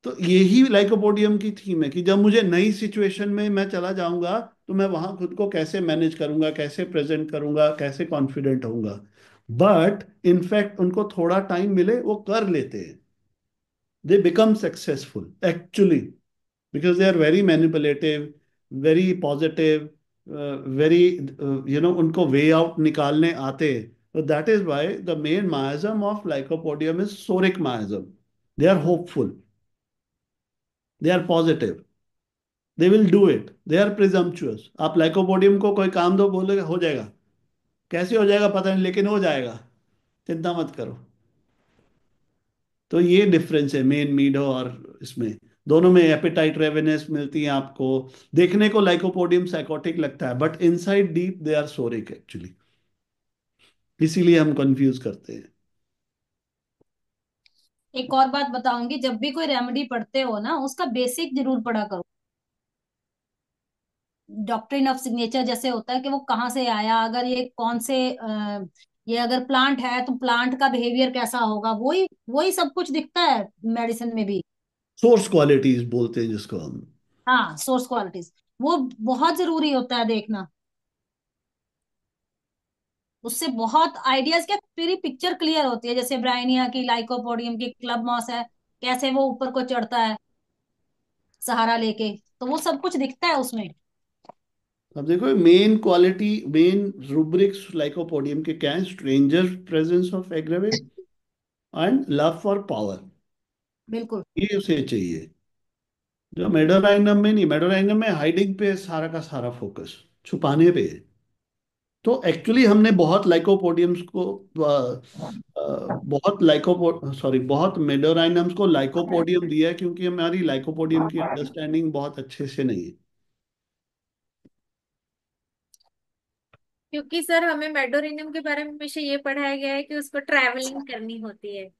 तो यही लाइकोपोडियम की थीम है कि जब मुझे नई सिचुएशन में मैं चला जाऊंगा तो मैं वहां खुद को कैसे मैनेज करूंगा, कैसे प्रेजेंट करूंगा, कैसे कॉन्फिडेंट होऊंगा। बट इनफैक्ट उनको थोड़ा टाइम मिले वो कर लेते हैं, they become successful actually, because they are very manipulative, very positive, very उनको वे आउट निकालने आते हैं। तो that is why the main miasm of Lycopodium is psoric miasm. They are hopeful, they are positive, they will do it, they are presumptuous. आप Lycopodium को कोई काम दो, बोलेगा हो जाएगा, कैसे हो जाएगा पता नहीं लेकिन हो जाएगा, चिंता मत करो। तो ये डिफरेंस है मेन मीडो और इसमें, दोनों में एपेटाइट रेवेनेस मिलती है आपको। देखने को लाइकोपोडियम साइकोटिक लगता है but inside deep they are psoric actually, इसीलिए हम कंफ्यूज करते हैं। एक और बात बताऊंगी, जब भी कोई रेमेडी पढ़ते हो ना, उसका बेसिक जरूर पढ़ा करो। डॉक्ट्रिन ऑफ सिग्नेचर जैसे होता है कि वो कहाँ से आया, अगर ये कौन से ये अगर प्लांट है तो प्लांट का बिहेवियर कैसा होगा, वही वही सब कुछ दिखता है मेडिसिन में भी। सोर्स क्वालिटीज बोलते हैं जिसको हम। हाँ, सोर्स क्वालिटीज, वो बहुत जरूरी होता है देखना। उससे बहुत आइडियाज, क्या पूरी पिक्चर क्लियर होती है। जैसे ब्राइनिया की, लाइकोपोडियम की, क्लब मॉस है, कैसे वो ऊपर को चढ़ता है सहारा लेके, तो वो सब कुछ दिखता है उसमें। अब देखो main quality, main rubrics lycopodium के क्या है, stranger presence of aggravate and love for power, बिल्कुल। ये उसे चाहिए। जो मेडोराइनम में नहीं, मेडोराइनम में हाइडिंग पे सारा का सारा फोकस, छुपाने पे है। तो एक्चुअली हमने बहुत लाइकोपोडियम्स को बहुत लाइकोपो सॉरी बहुत मेडोराइनम्स को लाइकोपोडियम दिया है क्योंकि हमारी लाइकोपोडियम की अंडरस्टैंडिंग बहुत अच्छे से नहीं है। क्योंकि सर हमें मेडोरिनम के बारे में हमेशा ये पढ़ाया गया है कि उसको ट्रैवलिंग करनी होती है।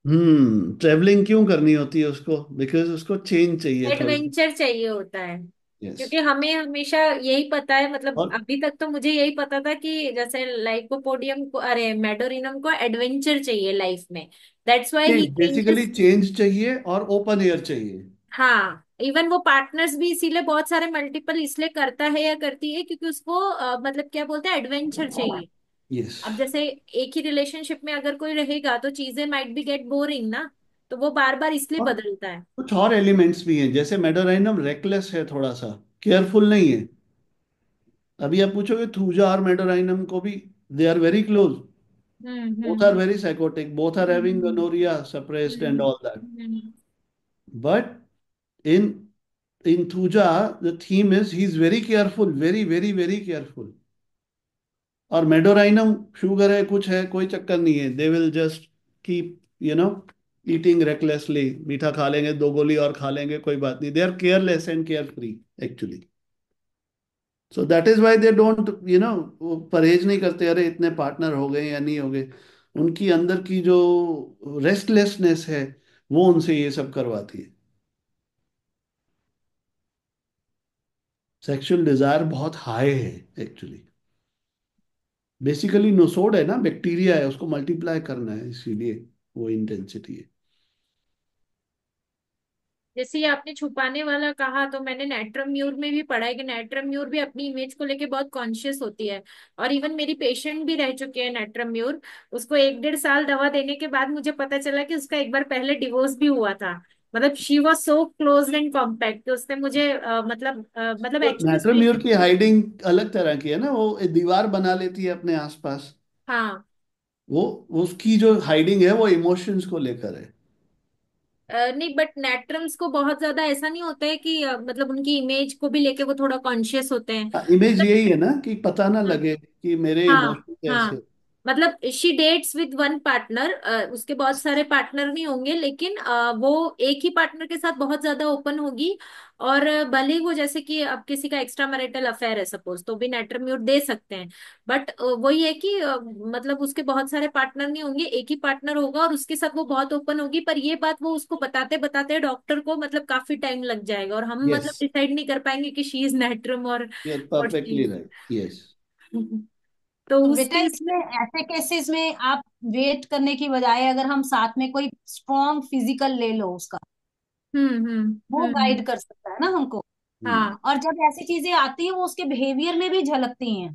ट्रेवलिंग क्यों करनी होती है उसको, बिकॉज उसको चेंज चाहिए थोड़ी। एडवेंचर चाहिए होता है। यस। क्योंकि हमें हमेशा यही पता है, मतलब और अभी तक तो मुझे यही पता था कि जैसे लाइकोपोडियम को, अरे मेडोरिनम को एडवेंचर चाहिए लाइफ में। That's why he change, basically changes. Change चाहिए और ओपन एयर चाहिए। हाँ, इवन वो पार्टनर्स भी इसीलिए बहुत सारे मल्टीपल इसलिए करता है या करती है क्योंकि उसको मतलब क्या बोलते हैं, एडवेंचर चाहिए। यस। अब जैसे एक ही रिलेशनशिप में अगर कोई रहेगा तो चीजें माइट बी गेट बोरिंग ना, तो वो बार बार इसलिए और बदलता है। कुछ और एलिमेंट्स भी हैं, जैसे मेडोराइनम रेकलेस है, थोड़ा सा केयरफुल नहीं है। अभी आप पूछोगे थूजा और मेडोराइनम को भी, they are very close, both are hmm. very psychotic, both are having hmm. gonorrhea suppressed and hmm. all that. Hmm. But in Thuja, the theme is he's very careful, very, very, very careful. और Medorrhinum sugar है कुछ है कोई चक्कर नहीं है, they will just keep eating recklessly, मीठा खा लेंगे, 2 गोली और खा लेंगे, कोई बात नहीं, they are careless and carefree actually. So that is why they don't वो परहेज नहीं करते, अरे इतने पार्टनर हो गए या नहीं हो गए, उनकी अंदर की जो रेस्टलेसनेस है वो उनसे ये सब करवाती है। सेक्सुअल डिजायर बहुत हाई है एक्चुअली, बेसिकली नुसोड है ना, बैक्टीरिया है, उसको मल्टीप्लाई करना है, इसीलिए वो इंटेंसिटी है। जैसे ये आपने छुपाने वाला कहा, तो मैंने नेट्रम म्यूर में भी पढ़ा है कि नेट्रम म्यूर भी अपनी इमेज को लेके बहुत कॉन्शियस होती है। और इवन मेरी पेशेंट भी रह चुके हैं नेट्रम म्यूर, उसको 1-1.5 साल दवा देने के बाद मुझे पता चला कि उसका एक बार पहले डिवोर्स भी हुआ था। मतलब she was so close and compact, तो उसने मुझे मतलब तो एक्चुअली उस नेट्रोम्यूर पेशेंट की हाइडिंग अलग तरह की है ना, वो एक दीवार बना लेती है अपने आसपास, हाँ। वो उसकी जो हाइडिंग है वो इमोशंस को लेकर है। नहीं, बट नेट्रम्स को बहुत ज्यादा ऐसा नहीं होता है कि मतलब उनकी इमेज को भी लेके वो थोड़ा कॉन्शियस होते हैं। इमेज यही है ना कि पता ना लगे कि मेरे हाँ इमोशंस हाँ। ऐसे। मतलब she dates with one partner, उसके बहुत सारे पार्टनर नहीं होंगे, लेकिन वो एक ही पार्टनर के साथ बहुत ज्यादा ओपन होगी। और भले ही वो, जैसे कि अब किसी का एक्स्ट्रा मैरिटल अफेयर है सपोज, तो भी नेट्रम्यूट दे सकते हैं। बट वही है कि मतलब उसके बहुत सारे पार्टनर नहीं होंगे, एक ही पार्टनर होगा और उसके साथ वो बहुत ओपन होगी। पर ये बात वो उसको बताते बताते डॉक्टर को मतलब काफी टाइम लग जाएगा, और हम यस, मतलब डिसाइड नहीं कर पाएंगे कि शी इज नेट्रम और यू आर और she perfectly is. Right, yes. तो तो उस बेटा केस इसमें में ऐसे केसेस में आप वेट करने की बजाय अगर हम साथ में कोई स्ट्रॉन्ग फिजिकल ले लो उसका, वो गाइड कर सकता है ना हमको। हाँ और जब ऐसी चीजें आती हैं वो उसके बिहेवियर में भी झलकती हैं।